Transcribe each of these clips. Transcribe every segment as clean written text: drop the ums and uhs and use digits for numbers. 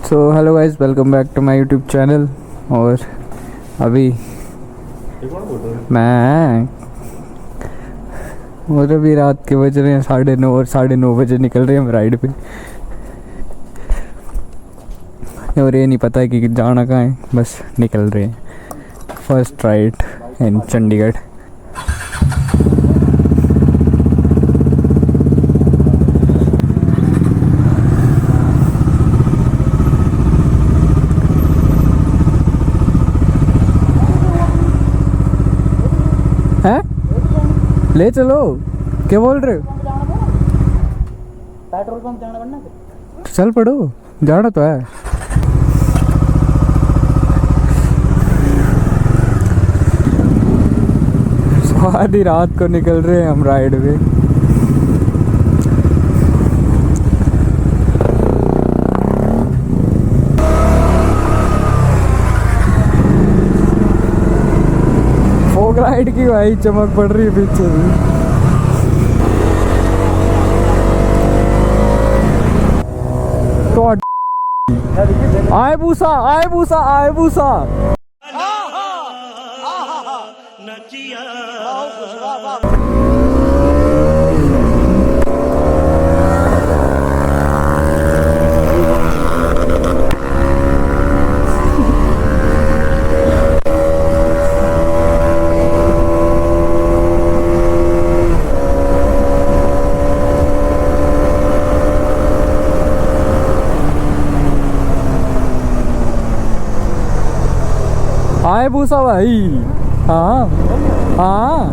So hello guys, welcome back to my YouTube channel. और अभी मैं और अभी रात के बज रहे हैं 9:30 और 9:30 बजे निकल रहे हैं हम राइड पे। और ये नहीं पता है कि जाना कहाँ है, बस निकल रहे हैं। First ride in Chandigarh. हैं? ले चलो, क्या बोल रहे हो? पेट्रोल पंप जाना पड़ना फिर। चल पड़ो, जाना तो है। आधी रात को निकल रहे हैं हम राइड पे। फोग लाइट की भाई चमक पड़ रही है पीछे से। तो आए भूसा, आए भूसा, आए भूसा। आए भूसा भाई। हाँ हाँ,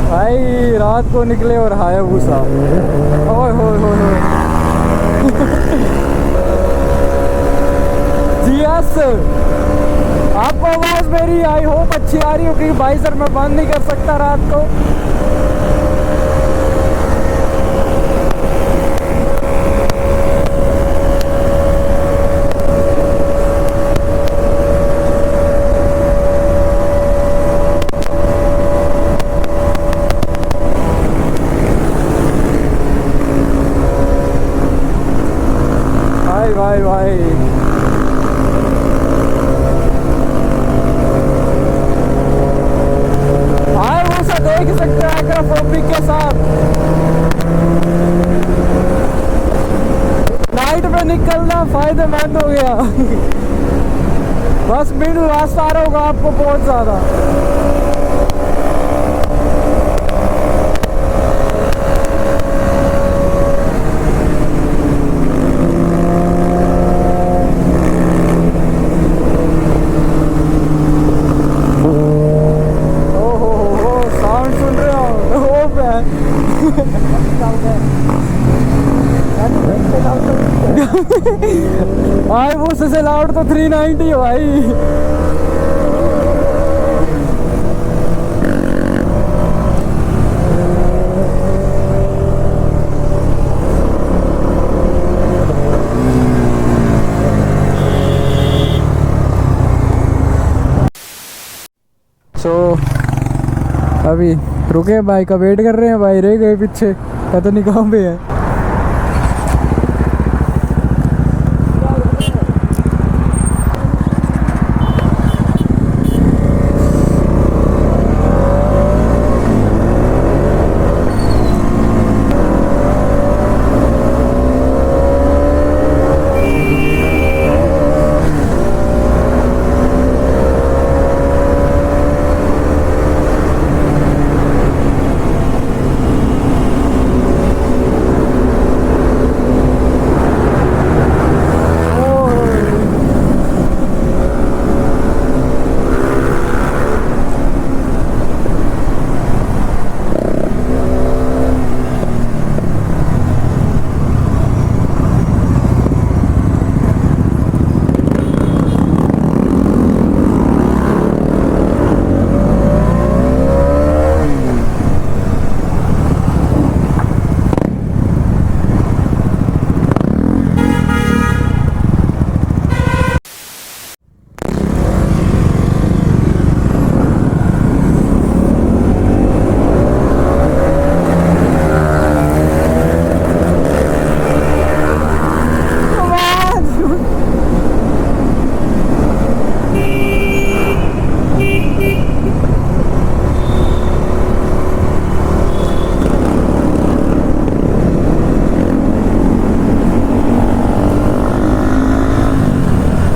भाई रात को निकले और हाया भूसा। ओए होए होए होए। यस, आपको आवाज मेरी आई होप अच्छी आ रही हो, क्योंकि बाइजर मैं बंद नहीं कर सकता रात को। भाई भाई भाई, देख सकते हैं एक्रोफोबिक के साथ नाइट में निकलना फायदेमंद हो गया। बस मिडिल रास्ता आ रहा होगा आपको बहुत ज्यादा। आए वो से लाउड तो 390 हो भाई। अभी रुके, भाई का वेट कर रहे हैं। भाई रह गए पीछे, पता नहीं कहाँ पे है।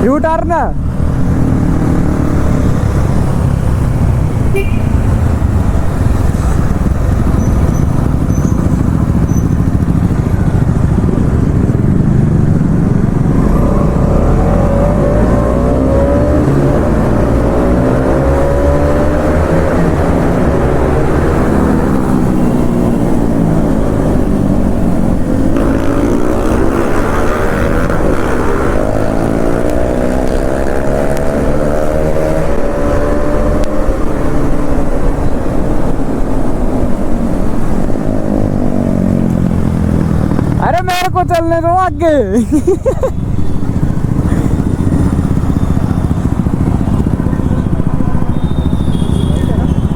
U turn. अरे मेरे को चलने दो आगे।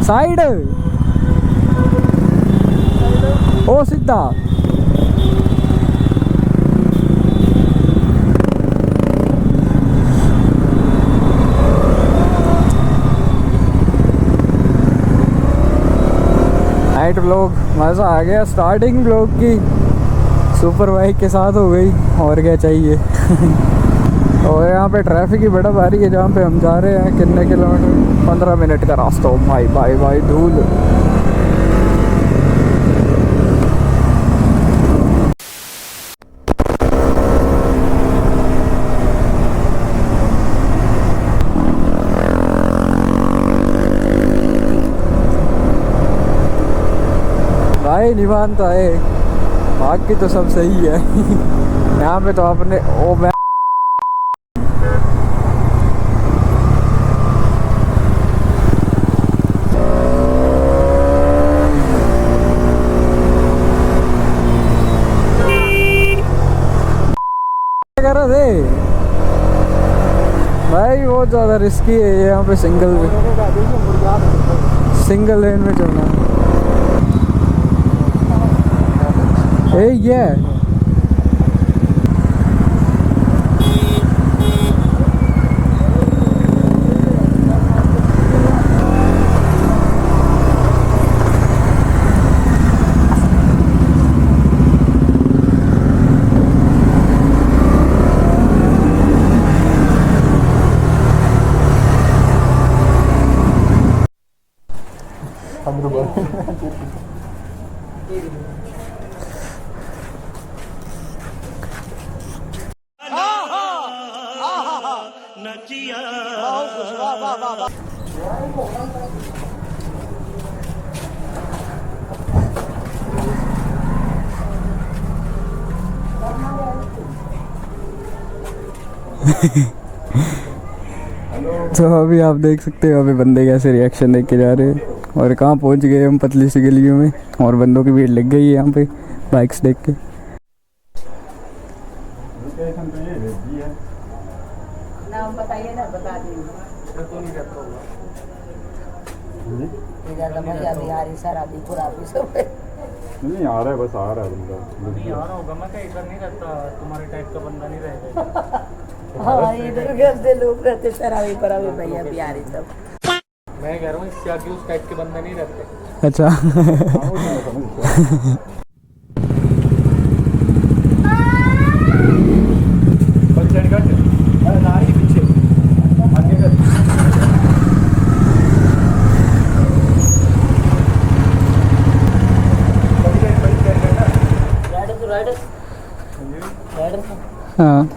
साइड ओ सीधा। नाइट व्लॉग मज़ा आ गया। स्टार्टिंग व्लॉग की सुपर बाइक के साथ हो गई, और क्या चाहिए। और यहाँ पे ट्रैफिक ही बड़ा भारी है जहाँ पे हम जा रहे हैं। कितने किलोमीटर? 15 मिनट का रास्ता। हो भाई भाई भाई धूल। भाई नहीं मानता है, बाकी तो सब सही है। यहाँ पे तो आपने ओ मैं कर रहे थे भाई, बहुत ज़्यादा रिस्की है यहाँ पे। सिंगल लेन में चलना है ये। तो अभी आप देख सकते हो अभी बंदे कैसे रिएक्शन देख के जा रहे हैं। और कहाँ पहुँच गए हम, पतली सी गलियों में, और बंदों की भीड़ लग गई है यहाँ पे बाइक्स देख के। नाम बताइए ना, बता दीजिए। बिहारी शराबी पुराबी सब नहीं आ रहा है, बस आ रहा है बंदा। नहीं आ रहा होगा, मैं कहीं इधर नहीं रहता, तुम्हारे टाइप का बंदा नहीं रहेगा। हाँ, इधर घर से लोग रहते शराबी पराबी भैया बिहारी सब। मैं कह रहा हूँ इससे आगे उस टाइप के बंदे नहीं रहते। अच्छा। हाँ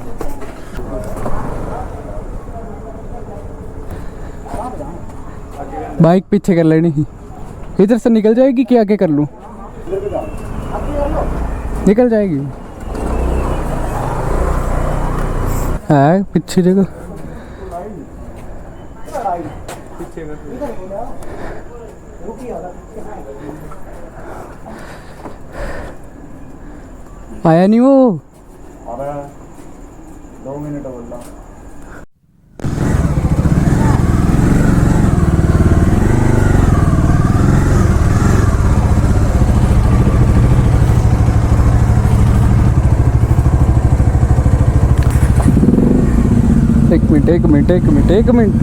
बाइक पीछे कर लेनी ही। इधर से निकल जाएगी कि आगे कर लूँ? निकल जाएगी। है पीछे जगह। आया नहीं वो। 2 मिनट बोल रहा। एक मिनट।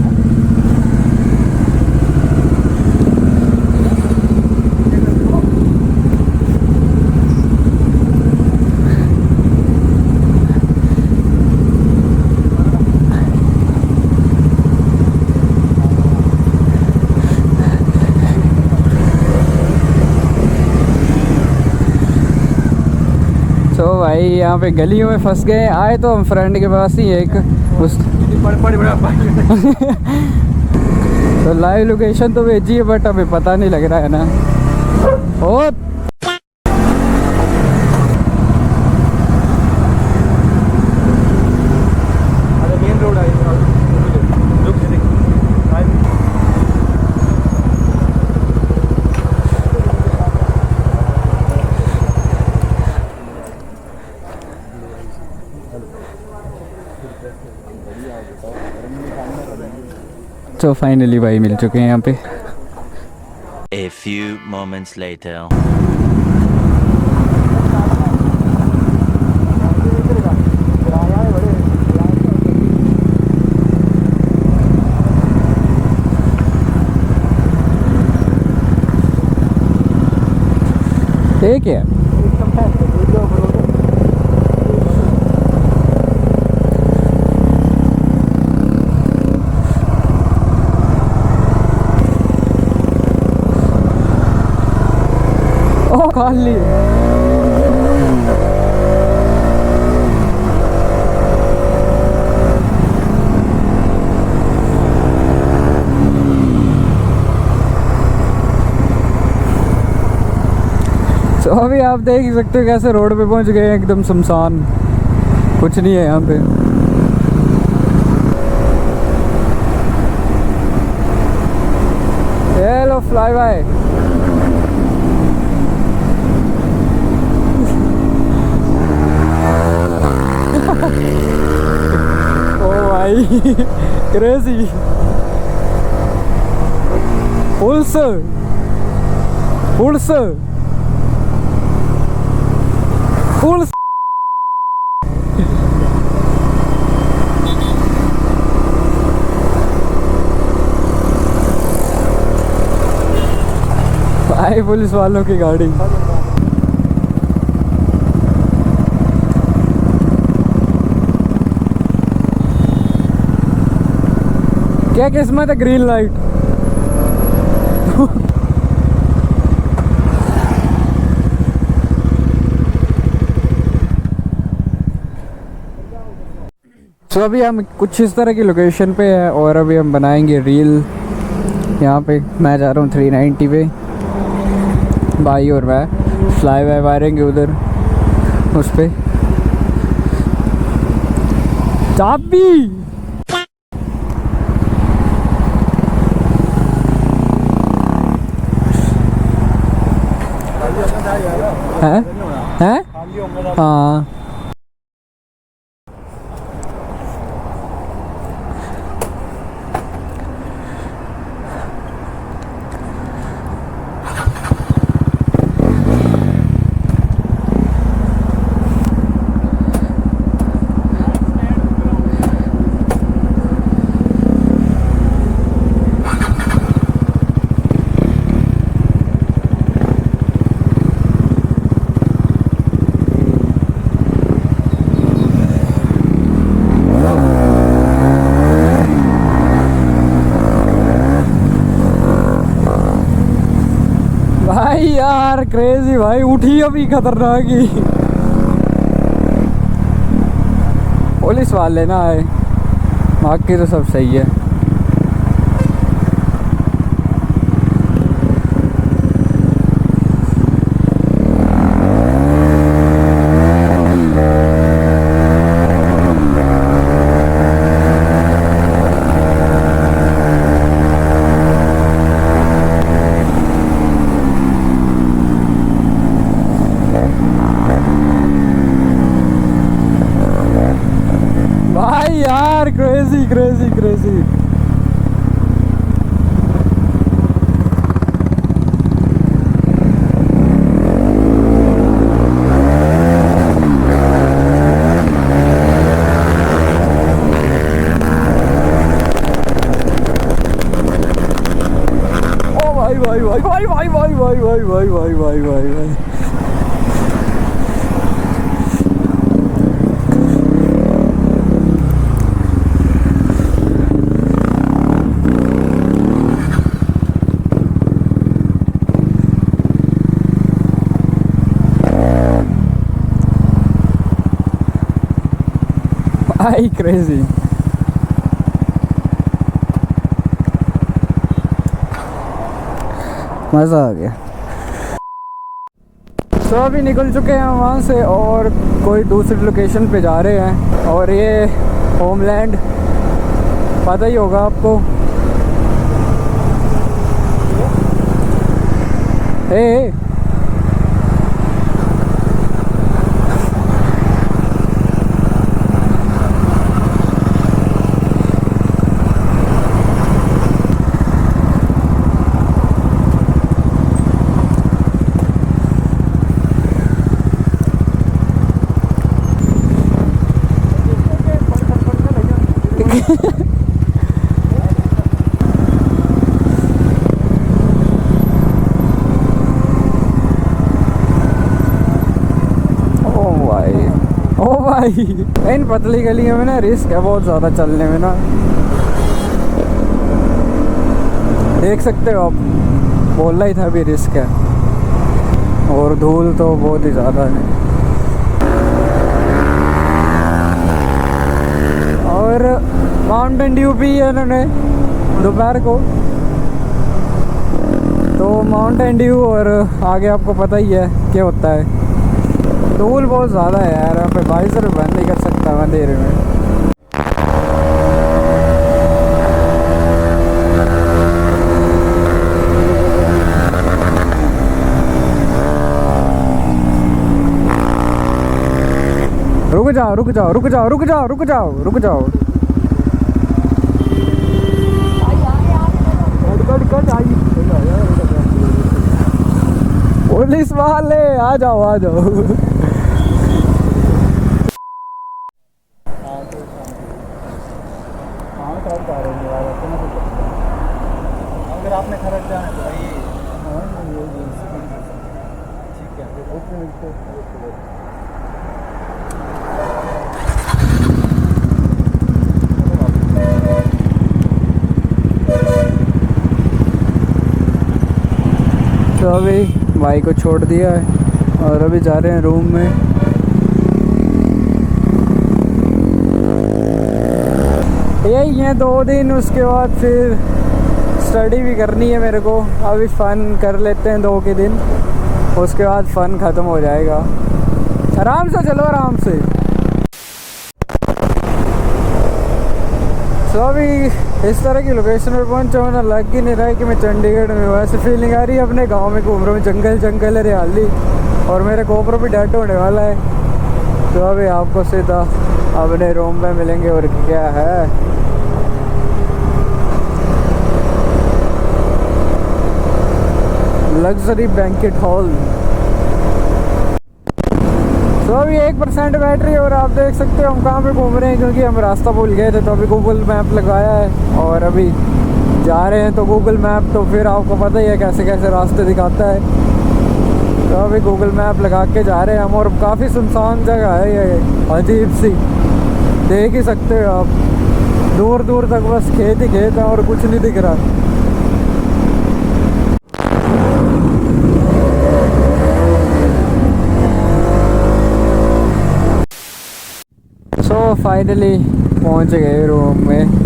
सो भाई यहाँ पे गलियों में फंस गए। आए तो हम फ्रेंड के पास ही एक उस तो लाइव लोकेशन तो भेजी है बट अभी पता नहीं लग रहा है ना। और मेन रोड आई तो फाइनली भाई मिल चुके हैं यहाँ पे। A few moments later. ठीक है ओ खाली तो अभी आप देख ही सकते हो कैसे रोड पे पहुंच गए हैं, एकदम सुनसान, कुछ नहीं है यहाँ पे। Hello fly bye. ओ भाई क्रेजी पुल्स पुल्स पुल्स भाई पुलिस वालों की गाड़ी। क्या किस्मत है ग्रीन लाइट। तो अभी हम कुछ इस तरह की लोकेशन पे है और अभी हम बनाएंगे रील। यहाँ पे मैं जा रहा हूँ 390 पे, भाई और मैं फ्लाई बाय मारेंगे उधर उस पे। चाबी है हाँ भाई यार क्रेजी भाई, उठी अभी खतरनाक ही। पुलिस वाले ना आए, बाकी तो सब सही है। भाई यार क्रेजी क्रेजी क्रेजी। ओ भाई भाई भाई भाई भाई भाई भाई भाई भाई भाई भाई भाई भाई भाई क्रेजी। मज़ा आ गया। तो अभी निकल चुके हैं वहाँ से और कोई दूसरी लोकेशन पे जा रहे हैं। और ये होमलैंड पता ही होगा आपको। ए इन पतली गलियों में ना रिस्क है बहुत ज़्यादा चलने में ना, देख सकते हो आप। बोलना ही था अभी रिस्क है और धूल तो बहुत ही ज़्यादा है। और माउंटेन ड्यू भी है इन्होंने दोपहर को, तो माउंटेन ड्यू और आगे आपको पता ही है क्या होता है। धूल बहुत ज़्यादा है यार, यहाँ पे वाइजर बंद नहीं कर सकता मैं अंधेरे में। रुक जाओ रुक जाओ रुक जाओ रुक जाओ रुक जाओ रुक जाओ। पुलिस वाले आ जाओ आ जाओ। अगर आपने खरच जाना तो भाई ठीक है। तो अभी भाई को छोड़ दिया है और अभी जा रहे हैं रूम में। यही है 2 दिन, उसके बाद फिर स्टडी भी करनी है मेरे को। अभी फ़न कर लेते हैं 2 के दिन, उसके बाद फ़न ख़त्म हो जाएगा। आराम से चलो आराम से। तो अभी इस तरह की लोकेशन पे पहुंचा हूं ना, लग ही नहीं रहा है कि मैं चंडीगढ़ में हूँ। ऐसे फीलिंग आ रही है अपने गांव में घूम रहा हूँ, जंगल जंगल हरियाली, और मेरे गोप्रो भी डेड होने वाला है। तो अभी आपको सीधा अपने रूम में मिलेंगे। और क्या है, लग्जरी बैंकेट हॉल। तो अभी 1% बैटरी, और आप देख सकते हो हम कहाँ पे घूम रहे हैं, क्योंकि हम रास्ता भूल गए थे। तो अभी गूगल मैप लगाया है और अभी जा रहे हैं। तो गूगल मैप तो फिर आपको पता ही है कैसे कैसे रास्ते दिखाता है। तो अभी गूगल मैप लगा के जा रहे हैं हम, और काफ़ी सुनसान जगह है ये, अजीब सी, देख ही सकते हो आप। दूर दूर तक बस खेत ही खेत है और कुछ नहीं दिख रहा। सो फाइनली पहुंच गए रूम में।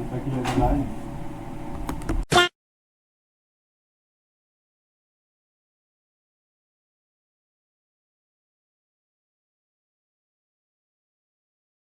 तकिए जलाए